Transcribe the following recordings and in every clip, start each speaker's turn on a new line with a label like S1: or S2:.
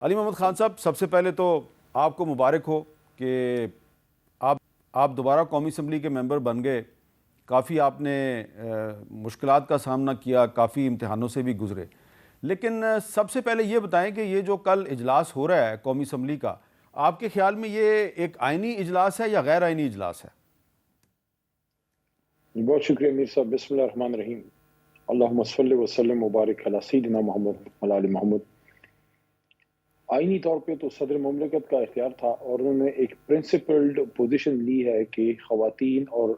S1: علی محمد خان صاحب، سب سے پہلے تو آپ کو مبارک ہو کہ آپ دوبارہ قومی اسمبلی کے ممبر بن گئے۔ کافی آپ نے مشکلات کا سامنا کیا، کافی امتحانوں سے بھی گزرے، لیکن سب سے پہلے یہ بتائیں کہ یہ جو کل اجلاس ہو رہا ہے قومی اسمبلی کا، آپ کے خیال میں یہ ایک آئینی اجلاس ہے یا غیر آئینی اجلاس ہے؟
S2: بہت شکریہ میر صاحب۔ بسم اللہ الرحمن الرحیم۔ اللہم صلی وسلم مبارک علی سیدنا محمد وعلی آل محمد۔ آئینی طور پہ تو صدر مملکت کا اختیار تھا اور انہوں نے ایک پرنسپلڈ پوزیشن لی ہے کہ خواتین اور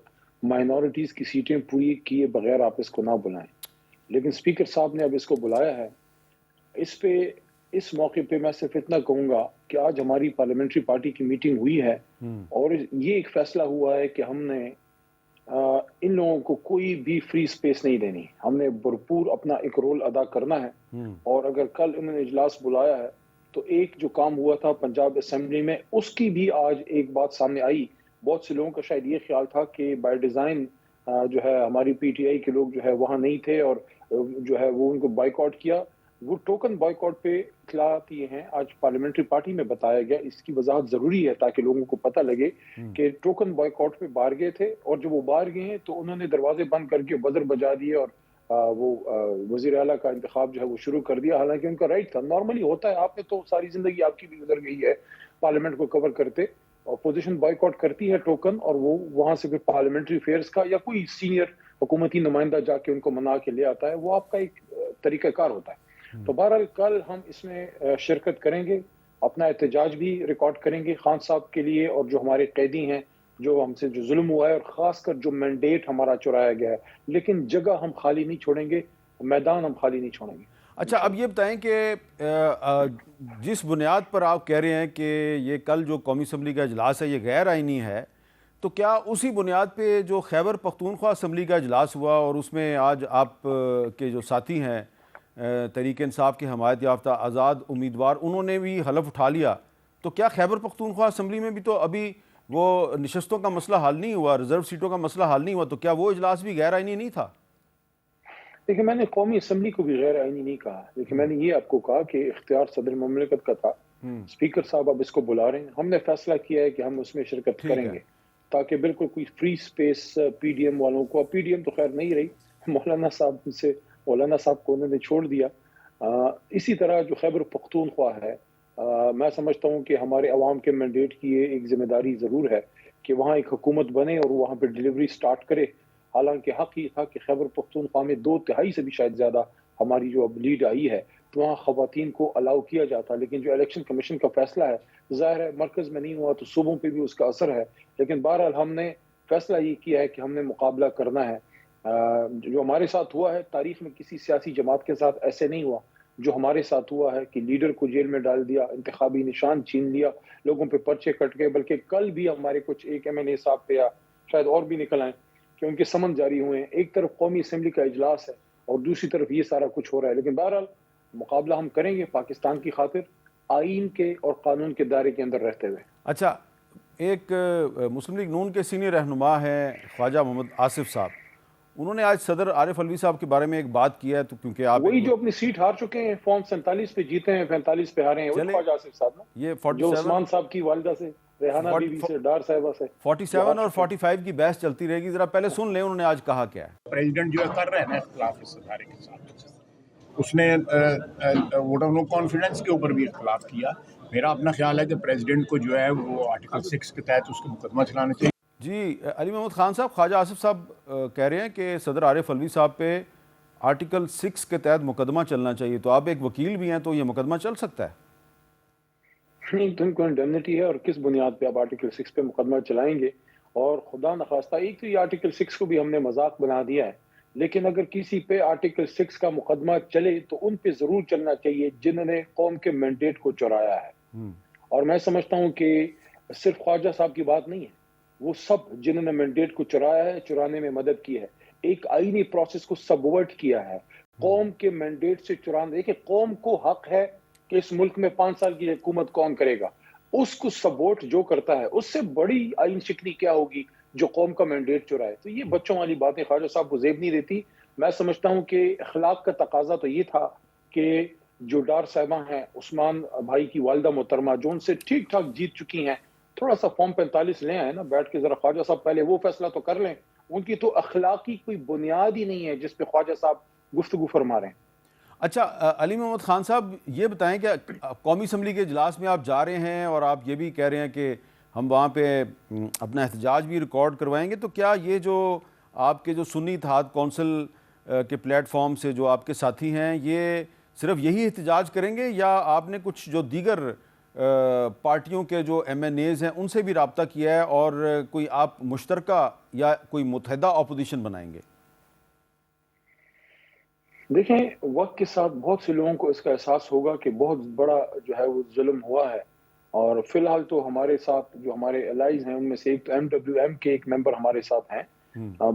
S2: مائنورٹیز کی سیٹیں پوری کیے بغیر آپ اس کو نہ بلائیں، لیکن اسپیکر صاحب نے اب اس کو بلایا ہے۔ اس موقع پہ میں صرف اتنا کہوں گا کہ آج ہماری پارلیمنٹری پارٹی کی میٹنگ ہوئی ہے اور یہ ایک فیصلہ ہوا ہے کہ ہم نے ان لوگوں کو کوئی بھی فری سپیس نہیں دینی، ہم نے بھرپور اپنا ایک رول ادا کرنا ہے۔ اور اگر کل انہوں نے اجلاس بلایا ہے تو ایک جو کام ہوا تھا پنجاب اسمبلی میں، اس کی بھی آج ایک بات سامنے آئی۔ بہت سے لوگوں کا شاید یہ خیال تھا کہ بائی ڈیزائن جو ہے ہماری پی ٹی آئی کے لوگ جو ہے وہاں نہیں تھے اور جو ہے وہ ان کو بائیک آؤٹ کیا۔ وہ ٹوکن بائیک آؤٹ پہ اطلاعات یہ ہیں، آج پارلیمنٹری پارٹی میں بتایا گیا، اس کی وضاحت ضروری ہے تاکہ لوگوں کو پتہ لگے کہ ٹوکن بائیک آؤٹ پہ باہر گئے تھے، اور جب وہ باہر گئے ہیں تو انہوں نے دروازے بند کر کے بزر بجا دیے اور وہ وزیر اعلیٰ کا انتخاب جو ہے وہ شروع کر دیا، حالانکہ ان کا رائٹ تھا۔ نارملی ہوتا ہے، آپ نے تو ساری زندگی آپ کی بھی گزر گئی ہے پارلیمنٹ کو کور کرتے، اپوزیشن بائیک آؤٹ کرتی ہے ٹوکن، اور وہ وہاں سے پھر پارلیمنٹری افیئرز کا یا کوئی سینئر حکومتی نمائندہ جا کے ان کو منا کے لے آتا ہے، وہ آپ کا ایک طریقہ کار ہوتا ہے۔ تو بہرحال کل ہم اس میں شرکت کریں گے، اپنا احتجاج بھی ریکارڈ کریں گے خان صاحب کے لیے اور جو ہمارے قیدی ہیں، جو ہم سے جو ظلم ہوا ہے، اور خاص کر جو مینڈیٹ ہمارا چرایا گیا ہے، لیکن جگہ ہم خالی نہیں چھوڑیں گے، میدان ہم خالی نہیں چھوڑیں گے۔
S1: اچھا، اب یہ بتائیں کہ جس بنیاد پر آپ کہہ رہے ہیں کہ یہ کل جو قومی اسمبلی کا اجلاس ہے یہ غیر آئینی ہے، تو کیا اسی بنیاد پہ جو خیبر پختونخوا اسمبلی کا اجلاس ہوا اور اس میں آج آپ کے جو ساتھی ہیں تحریک انصاف کے حمایت یافتہ آزاد امیدوار، انہوں نے بھی حلف اٹھا لیا، تو کیا خیبر پختونخوا اسمبلی میں بھی تو ابھی وہ نشستوں کا مسئلہ حل نہیں ہوا، ریزرو سیٹوں کا مسئلہ حل نہیں ہوا، تو کیا وہ اجلاس بھی غیر آئینی نہیں تھا؟
S2: دیکھیں، میں نے قومی اسمبلی کو بھی غیر آئینی نہیں کہا، لیکن میں نے یہ آپ کو کہا کہ اختیار صدر مملکت کا تھا۔ اسپیکر صاحب اب اس کو بلا رہے ہیں، ہم نے فیصلہ کیا ہے کہ ہم اس میں شرکت کریں گے تاکہ بالکل کوئی free space P D M والوں کو، پی ڈی ایم تو خیر نہیں رہی، مولانا صاحب کو انہوں نے چھوڑ دیا۔ اسی طرح جو خیبر پختونخوا ہے، میں سمجھتا ہوں کہ ہمارے عوام کے مینڈیٹ کی یہ ایک ذمہ داری ضرور ہے کہ وہاں ایک حکومت بنے اور وہاں پہ ڈیلیوری سٹارٹ کرے۔ حالانکہ حق یہ تھا کہ خیبر پختونخوا میں 2/3 سے بھی شاید زیادہ ہماری جو اب لیڈ آئی ہے تو وہاں خواتین کو الاؤ کیا جاتا، لیکن جو الیکشن کمیشن کا فیصلہ ہے، ظاہر ہے مرکز میں نہیں ہوا تو صوبوں پہ بھی اس کا اثر ہے، لیکن بہرحال ہم نے فیصلہ یہ کیا ہے کہ ہم نے مقابلہ کرنا ہے۔ جو ہمارے ساتھ ہوا ہے تاریخ میں کسی سیاسی جماعت کے ساتھ ایسے نہیں ہوا جو ہمارے ساتھ ہوا ہے کہ لیڈر کو جیل میں ڈال دیا، انتخابی نشان چھین لیا، لوگوں پہ پرچے کٹ گئے، بلکہ کل بھی ہمارے کچھ ایک ایم این اے صاحب پہ یا شاید اور بھی نکل آئیں کہ ان کے سمن جاری ہوئے ہیں۔ ایک طرف قومی اسمبلی کا اجلاس ہے اور دوسری طرف یہ سارا کچھ ہو رہا ہے، لیکن بہرحال مقابلہ ہم کریں گے پاکستان کی خاطر، آئین کے اور قانون کے دائرے کے اندر رہتے ہوئے۔
S1: اچھا، ایک مسلم لیگ نون کے سینئر رہنما ہیں خواجہ محمد آصف صاحب، انہوں نے آج صدر عارف علوی صاحب کے بارے میں ایک بات کی ہے، تو کیونکہ آپ
S2: وہی جو اپنی سیٹ ہار چکے ہیں، فارم 47 پہ جیتے ہیں، 45 پہ ہارے ہیں، وہی خواجہ آصف صاحب نا،
S1: یہ
S2: جو عثمان صاحب کی والدہ سے، ریحانہ بی بی سے، ڈار صاحبہ سے
S1: 47 اور 45 کی بحث چلتی رہے گی، ذرا پہلے سن لیں انہوں نے آج کہا کیا ہے۔
S3: پریزیڈنٹ جو ہے کر رہے ہیں نا اختلاف اس ادارے کے ساتھ، اس نے ووٹ آف نو کانفیڈنس کے اوپر بھی اختلاف کیا۔ میرا اپنا خیال ہے کہ پریزیڈنٹ کو جو ہے وہ آرٹیکل 6 کے تحت اس کو مقدمہ چلانا چاہیے۔
S1: جی علی محمد خان صاحب، خواجہ آصف صاحب کہہ رہے ہیں کہ صدر عارف علوی صاحب پہ آرٹیکل 6 کے تحت مقدمہ چلنا چاہیے، تو آپ ایک وکیل بھی ہیں، تو یہ مقدمہ چل سکتا ہے؟
S2: نہیں، تم کو انڈیمنٹی ہے اور کس بنیاد پہ آپ آرٹیکل 6 پہ مقدمہ چلائیں گے؟ اور خدا نخواستہ ایک تو یہ آرٹیکل 6 کو بھی ہم نے مذاق بنا دیا ہے، لیکن اگر کسی پہ آرٹیکل 6 کا مقدمہ چلے تو ان پہ ضرور چلنا چاہیے جنہوں نے قوم کے مینڈیٹ کو چرایا ہے۔ اور میں سمجھتا ہوں کہ صرف خواجہ صاحب کی بات نہیں ہے، وہ سب جنہوں نے مینڈیٹ کو چرایا ہے، چرانے میں مدد کی ہے، ایک آئینی پروسیس کو سبورٹ کیا ہے، قوم کے مینڈیٹ سے چرانا۔ دیکھیں، قوم کو حق ہے کہ اس ملک میں 5 سال کی حکومت کون کرے گا، اس کو سپورٹ جو کرتا ہے، اس سے بڑی آئین شکنی کیا ہوگی جو قوم کا مینڈیٹ چرائے؟ تو یہ بچوں والی باتیں خواجہ صاحب کو زیب نہیں دیتی۔ میں سمجھتا ہوں کہ اخلاق کا تقاضا تو یہ تھا کہ جو ڈار صاحبہ ہیں عثمان بھائی کی والدہ محترمہ جو ان سے ٹھیک ٹھاک جیت چکی ہیں، تھوڑا سا فارم 45 لے آئے نا بیٹھ کے، ذرا خواجہ صاحب پہلے وہ فیصلہ تو کر لیں. ان کی تو اخلاقی کوئی بنیاد ہی نہیں ہے جس پہ خواجہ صاحب گفتگو فرما رہے ہیں.
S1: اچھا علی محمد خان صاحب، یہ بتائیں کہ قومی اسمبلی کے اجلاس میں آپ جا رہے ہیں اور آپ یہ بھی کہہ رہے ہیں کہ ہم وہاں پہ اپنا احتجاج بھی ریکارڈ کروائیں گے، تو کیا یہ جو آپ کے جو سنی اتحاد کونسل کے پلیٹ فارم سے جو آپ کے ساتھی ہیں، یہ صرف یہی احتجاج کریں گے یا آپ نے کچھ جو دیگر پارٹیوں کے جو ایم این ایز ہیں ان سے بھی رابطہ کیا ہے اور کوئی آپ مشترکہ یا کوئی متحدہ اپوزیشن بنائیں گے؟
S2: دیکھیں، وقت کے ساتھ بہت سے لوگوں کو اس کا احساس ہوگا کہ بہت بڑا جو ہے وہ ظلم ہوا ہے، اور فی الحال تو ہمارے ساتھ جو ہمارے الائز ہیں ان میں سے ایک تو MWM کے ایک ممبر ہمارے ساتھ ہیں.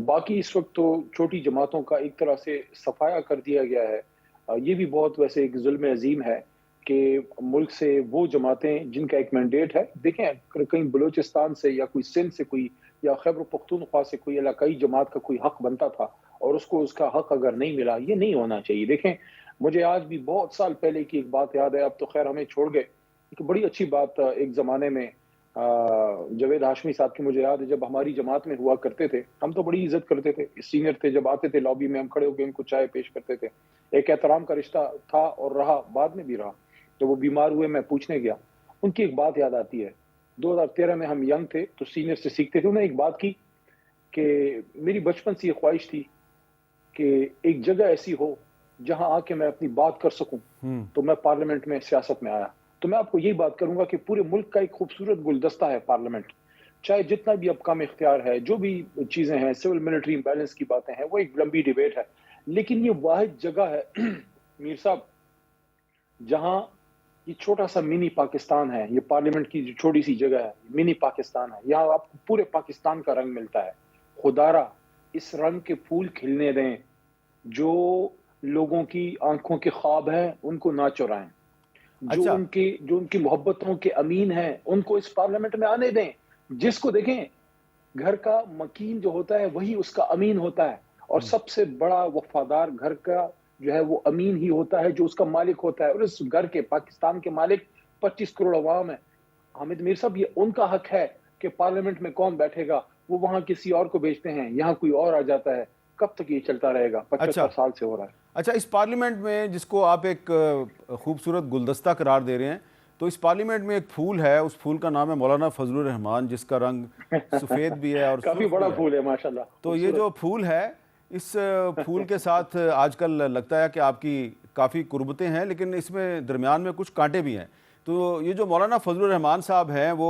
S2: باقی اس وقت تو چھوٹی جماعتوں کا ایک طرح سے صفایا کر دیا گیا ہے. یہ بھی بہت ویسے ایک ظلم عظیم ہے کہ ملک سے وہ جماعتیں جن کا ایک مینڈیٹ ہے، دیکھیں کہیں بلوچستان سے یا کوئی سندھ سے کوئی یا خیبر پختونخوا سے کوئی علاقائی جماعت کا کوئی حق بنتا تھا اور اس کو اس کا حق اگر نہیں ملا، یہ نہیں ہونا چاہیے. دیکھیں، مجھے آج بھی بہت سال پہلے کی ایک بات یاد ہے، اب تو خیر ہمیں چھوڑ گئے. ایک بڑی اچھی بات ایک زمانے میں جاوید ہاشمی صاحب کی مجھے یاد ہے، جب ہماری جماعت میں ہوا کرتے تھے ہم تو بڑی عزت کرتے تھے، سینئر تھے، جب آتے تھے لابی میں ہم کھڑے ہو کے ان کو چائے پیش کرتے تھے. ایک احترام کا رشتہ تھا اور رہا، بعد میں بھی رہا. جب وہ بیمار ہوئے میں پوچھنے گیا، ان کی ایک بات یاد آتی ہے. 2013 میں ہم ینگ تھے تو سینئر سے سیکھتے تھے. انہوں نے ایک بات کی کہ میری بچپن سے یہ خواہش تھی کہ ایک جگہ ایسی ہو جہاں آ کے میں اپنی بات کر سکوں، تو میں پارلیمنٹ میں سیاست میں آیا. تو میں آپ کو یہی بات کروں گا کہ پورے ملک کا ایک خوبصورت گلدستہ ہے پارلیمنٹ، چاہے جتنا بھی اب کم اختیار ہے، جو بھی چیزیں ہیں، سول ملٹری امبیلنس کی باتیں ہیں، وہ ایک لمبی ڈیبیٹ ہے، لیکن یہ واحد جگہ ہے میر صاحب جہاں یہ چھوٹا سا منی پاکستان ہے. یہ پارلیمنٹ کی جو چھوٹی سی جگہ ہے، منی پاکستان ہے، یہاں آپ کو پورے پاکستان کا رنگ ملتا ہے. خدارا اس رنگ کے پھول کھلنے دیں، جو لوگوں کی آنکھوں کے خواب ہیں ان کو نہ چرائیں، جو
S1: اچھا،
S2: ان کی محبتوں کے امین ہیں ان کو اس پارلیمنٹ میں آنے دیں. جس کو دیکھیں، گھر کا مکین جو ہوتا ہے وہی اس کا امین ہوتا ہے، اور سب سے بڑا وفادار گھر کا جو ہے وہ امین ہی ہوتا ہے جو اس کا مالک ہوتا ہے. اور اس گھر کے پاکستان کے مالک 25 کروڑ عوام ہیں. حامد میر صاحب، یہ ان کا حق ہے کہ پارلیمنٹ میں کون بیٹھے گا. وہ وہاں کسی اور کو بیچتے ہیں، یہاں کوئی اور آ جاتا ہے. کب تک یہ چلتا رہے گا؟ 75 سال سے ہو رہا ہے.
S1: اچھا، اس پارلیمنٹ میں جس کو آپ ایک خوبصورت گلدستہ قرار دے رہے ہیں، تو اس پارلیمنٹ میں ایک پھول ہے، اس پھول کا نام ہے مولانا فضل الرحمان، جس کا رنگ سفید بھی ہے اور
S2: کافی
S1: سرخ
S2: بڑا
S1: بھی ہے.
S2: پھول ہے ماشاءاللہ.
S1: تو یہ جو پھول ہے، اس پھول کے ساتھ آج کل لگتا ہے کہ آپ کی کافی قربتیں ہیں، لیکن اس میں درمیان میں کچھ کانٹے بھی ہیں. تو یہ جو مولانا فضل الرحمان صاحب ہیں وہ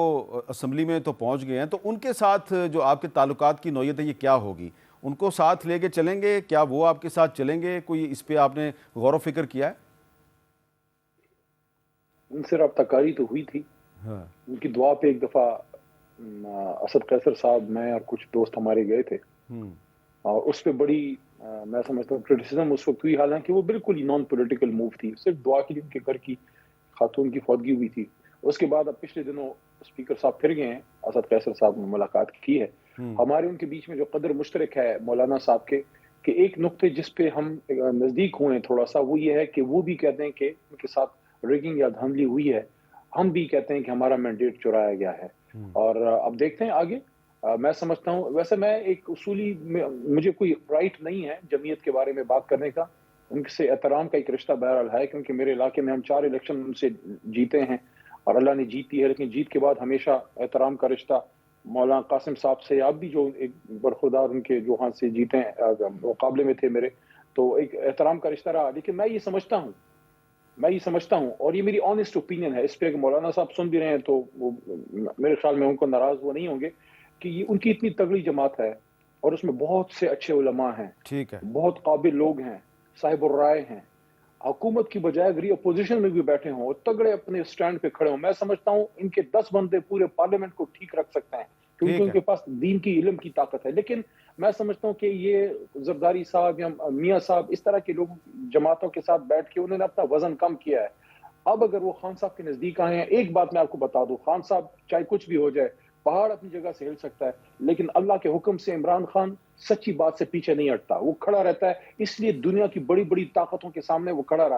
S1: اسمبلی میں تو پہنچ گئے ہیں، تو ان کے ساتھ جو آپ کے تعلقات کی نوعیت ہے یہ کیا ہوگی؟ ان کو ساتھ لے کے چلیں گے؟ کیا وہ آپ کے ساتھ چلیں گے؟ کوئی اس پہ آپ نے غور و فکر کیا ہے؟
S2: ان سے رابطہ کاری تو ہوئی تھی. ان کی دعا پہ ایک دفعہ اسد قیصر صاحب، میں اور کچھ دوست ہمارے گئے تھے، اور اس پہ بڑی میں سمجھتا ہوں کرٹیسزم اس وقت ہوئی، حالانکہ وہ بالکل ہی نان پولیٹیکل موو تھی، صرف دعا کے لیے ان کے گھر کی خاتون کی فوتگی ہوئی تھی. اس کے بعد اب پچھلے دنوں اسپیکر صاحب پھر گئے ہیں، اسد قیصر صاحب نے ملاقات کی ہے. ہمارے ان کے بیچ میں جو قدر مشترک ہے مولانا صاحب کے، کہ ایک نقطے جس پہ ہم نزدیک ہوئے تھوڑا سا، وہ یہ ہے کہ وہ بھی کہتے ہیں کہ ان کے ساتھ ریگنگ یا دھاندلی ہوئی ہے، ہم بھی کہتے ہیں کہ ہمارا مینڈیٹ چرایا گیا ہے. اور اب دیکھتے ہیں آگے. میں سمجھتا ہوں، ویسے میں ایک اصولی مجھے کوئی رائٹ نہیں ہے جمعیت کے بارے میں بات کرنے کا. ان سے احترام کا ایک رشتہ بہرحال ہے، کیونکہ میرے علاقے میں ہم 4 الیکشن ان سے جیتے ہیں اور اللہ نے جیتی ہے، لیکن جیت کے بعد ہمیشہ احترام کا رشتہ مولانا قاسم صاحب سے، آپ بھی جو ایک برخوردار ان کے جو ہاں سے جیتے ہیں مقابلے میں تھے میرے، تو ایک احترام کا رشتہ رہا. لیکن میں یہ سمجھتا ہوں اور یہ میری آنیسٹ اوپینین ہے، اس پہ کہ مولانا صاحب سن بھی رہے ہیں تو وہ میرے خیال میں ان کو ناراض وہ نہیں ہوں گے، کہ یہ ان کی اتنی تگڑی جماعت ہے اور اس میں بہت سے اچھے علماء ہیں،
S1: ٹھیک ہے،
S2: بہت قابل لوگ ہیں، صاحب الرائے ہیں. حکومت کی بجائے اگر یہ اپوزیشن میں بھی بیٹھے ہوں اور تگڑے اپنے سٹینڈ پہ کھڑے ہوں، میں سمجھتا ہوں ان کے 10 بندے پورے پارلیمنٹ کو ٹھیک رکھ سکتے ہیں، کیونکہ
S1: ٹھیک
S2: ان
S1: ہے.
S2: کے پاس دین کی علم کی طاقت ہے. لیکن میں سمجھتا ہوں کہ یہ زرداری صاحب یا میاں صاحب اس طرح کے لوگ جماعتوں کے ساتھ بیٹھ کے انہوں نے اپنا وزن کم کیا ہے. اب اگر وہ خان صاحب کے نزدیک آئے ہیں، ایک بات میں آپ کو بتا دوں، خان صاحب چاہے کچھ بھی ہو جائے، پہاڑ اپنی جگہ سے ہل سکتا ہے، لیکن اللہ کے حکم سے عمران خان سچی بات سے پیچھے نہیں ہٹتا، وہ کھڑا رہتا ہے. اس لیے دنیا کی بڑی بڑی طاقتوں کے سامنے وہ کھڑا رہا.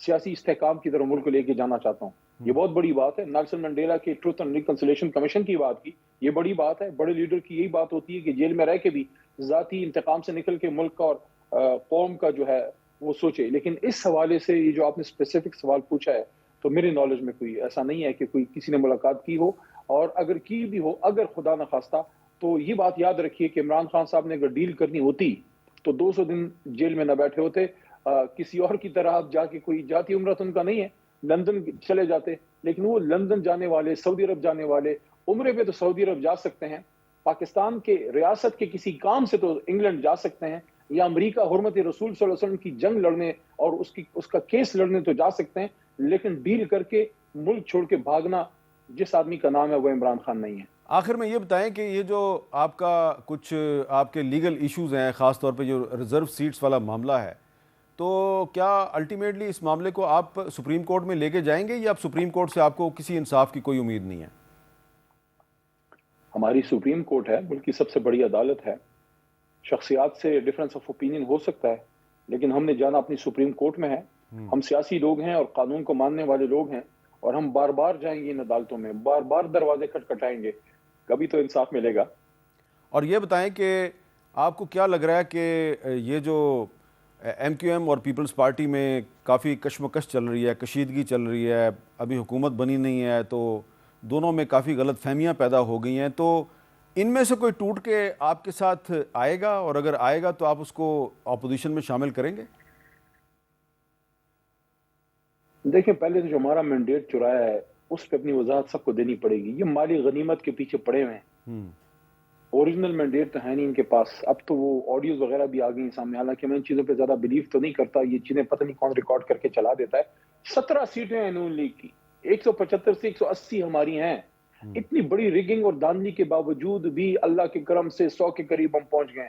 S2: سیاسی استحکام کی طرف ملک کو لے کے جانا چاہتا ہوں. یہ بہت بڑی بات ہے. نیلسن منڈیلا کے ٹروتھ اینڈ ریکنسیلیشن کمیشن کی بات کی, یہ بڑی بات ہے. بڑے لیڈر کی یہی بات ہوتی ہے کہ جیل میں رہ کے بھی ذاتی انتقام سے نکل کے ملک کا اور قوم کا جو ہے وہ سوچے. لیکن اس حوالے سے یہ جو آپ نے اسپیسیفک سوال پوچھا ہے, تو میرے نالج میں کوئی ایسا نہیں ہے کہ کوئی کسی نے ملاقات کی ہو, اور اگر کی بھی ہو, اگر خدا نخواستہ, تو یہ بات یاد رکھیے کہ عمران خان صاحب نے اگر ڈیل کرنی ہوتی تو 200 دن جیل میں نہ بیٹھے ہوتے. کسی اور کی طرح آپ جا کے, کوئی جاتی عمرہ تو ان کا نہیں ہے, لندن چلے جاتے. لیکن وہ لندن جانے والے, سعودی عرب جانے والے, عمرے پہ تو سعودی عرب جا سکتے ہیں, پاکستان کے ریاست کے کسی کام سے تو انگلینڈ جا سکتے ہیں, یا امریکہ حرمت رسول صلی اللہ علیہ وسلم کی جنگ لڑنے اور اس کا کیس لڑنے تو جا سکتے ہیں. لیکن ڈیل کر کے ملک چھوڑ کے بھاگنا جس آدمی کا نام ہے وہ عمران خان نہیں ہے.
S1: آخر میں یہ بتائیں کہ یہ جو آپ کا کچھ آپ کے لیگل ایشوز ہیں, خاص طور پہ جو ریزرو سیٹس والا معاملہ ہے, تو کیا الٹیمیٹلی اس معاملے کو آپ سپریم کورٹ میں لے کے جائیں گے, یا آپ سپریم کورٹ سے آپ کو کسی انصاف کی کوئی امید نہیں ہے؟
S2: ہماری سپریم کورٹ ہے, ملک کی سب سے بڑی عدالت ہے. شخصیات سے ڈفرینس آف اوپینین ہو سکتا ہے, لیکن ہم نے جانا اپنی سپریم کورٹ میں ہے. ہم سیاسی لوگ ہیں اور قانون کو ماننے والے لوگ ہیں, اور ہم بار بار جائیں گے ان عدالتوں میں, بار بار دروازے کھٹکھٹائیں گے, کبھی تو انصاف ملے گا.
S1: اور یہ بتائیں کہ آپ کو کیا لگ رہا ہے کہ یہ جو ایم کیو ایم اور پیپلز پارٹی میں کافی کشمکش چل رہی ہے, کشیدگی چل رہی ہے, ابھی حکومت بنی نہیں ہے, تو دونوں میں کافی غلط فہمیاں پیدا ہو گئی ہیں, تو ان میں سے کوئی ٹوٹ کے آپ کے ساتھ آئے گا, اور اگر آئے گا تو آپ اس کو اپوزیشن میں شامل کریں گے؟
S2: دیکھیں, پہلے تو جو ہمارا مینڈیٹ چرایا ہے اس پہ اپنی وضاحت سب کو دینی پڑے گی. یہ مالی غنیمت کے پیچھے پڑے ہوئے ہیں, اوریجنل مینڈیٹ تو ہے نہیں ان کے پاس. اب تو وہ آڈیوز وغیرہ بھی آ گئی سامنے, حالانکہ میں ان چیزوں پہ زیادہ بلیو تو نہیں کرتا, یہ چیزیں پتہ نہیں کون ریکارڈ کر کے چلا دیتا ہے. 17 سیٹیں ہیں نون لیگ کی, 175 سے 180 ہماری ہیں. اتنی بڑی ریگنگ اور دھاندلی کے باوجود بھی اللہ کے کرم سے 100 کے قریب ہم پہنچ گئے.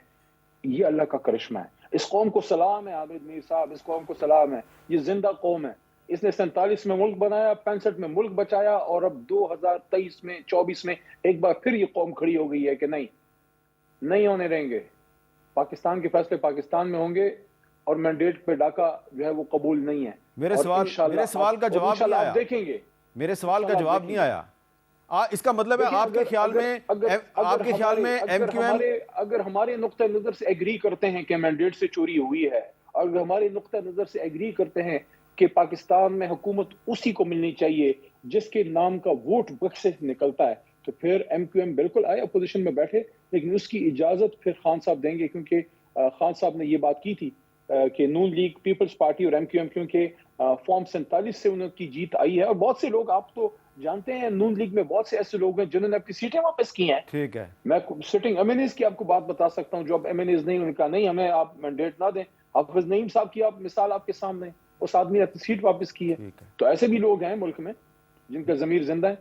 S2: یہ اللہ کا کرشمہ ہے. اس قوم کو سلام ہے عابد میر صاحب, اس قوم کو سلام ہے. یہ زندہ قوم ہے. اس نے 47 میں ملک بنایا, 65 میں ملک بچایا, اور اب 2023 میں 24 میں ایک بار پھر یہ قوم کھڑی ہو گئی ہے کہ نہیں ہونے دیں گے. پاکستان کے فیصلے پاکستان میں ہوں گے, اور مینڈیٹ پہ ڈاکہ جو ہے وہ قبول نہیں ہے.
S1: میرے سوال کا جواب نہیں آیا.
S2: دیکھیں گے,
S1: میرے سوال کا جواب نہیں آیا. اس کا مطلب ہے آپ کے خیال میں ایم کیو ایم
S2: اگر ہمارے نقطہ نظر سے ایگری کرتے ہیں کہ مینڈیٹ سے چوری ہوئی ہے, اگر ہمارے نقطہ نظر سے ایگری کرتے ہیں کہ پاکستان میں حکومت اسی کو ملنی چاہیے جس کے نام کا ووٹ بکس سے نکلتا ہے, تو پھر ایم کیو ایم بالکل آئے, اپوزیشن میں بیٹھے, لیکن اس کی اجازت پھر خان صاحب دیں گے, کیونکہ خان صاحب نے یہ بات کی تھی کہ نون لیگ, پیپلز پارٹی اور ایم کیو ایم, کیونکہ فارم 47 سے انہوں کی جیت آئی ہے. اور بہت سے لوگ, آپ تو جانتے ہیں نون لیگ میں بہت سے ایسے لوگ ہیں جنہوں نے اپنی سیٹیں واپس کی ہیں.
S1: ٹھیک ہے,
S2: میں سٹنگ ایم این ایز کی آپ کو بات بتا سکتا ہوں, جو اب ایم این ایز نہیں, ان کا نہیں, ہمیں آپ مینڈیٹ نہ دیں. حافظ نعیم صاحب کی آپ مثال آپ کے سامنے, اس آدمی نے اپنی سیٹ واپس کی ہے. تو ایسے بھی لوگ ہیں ملک میں جن کا ضمیر زندہ ہے.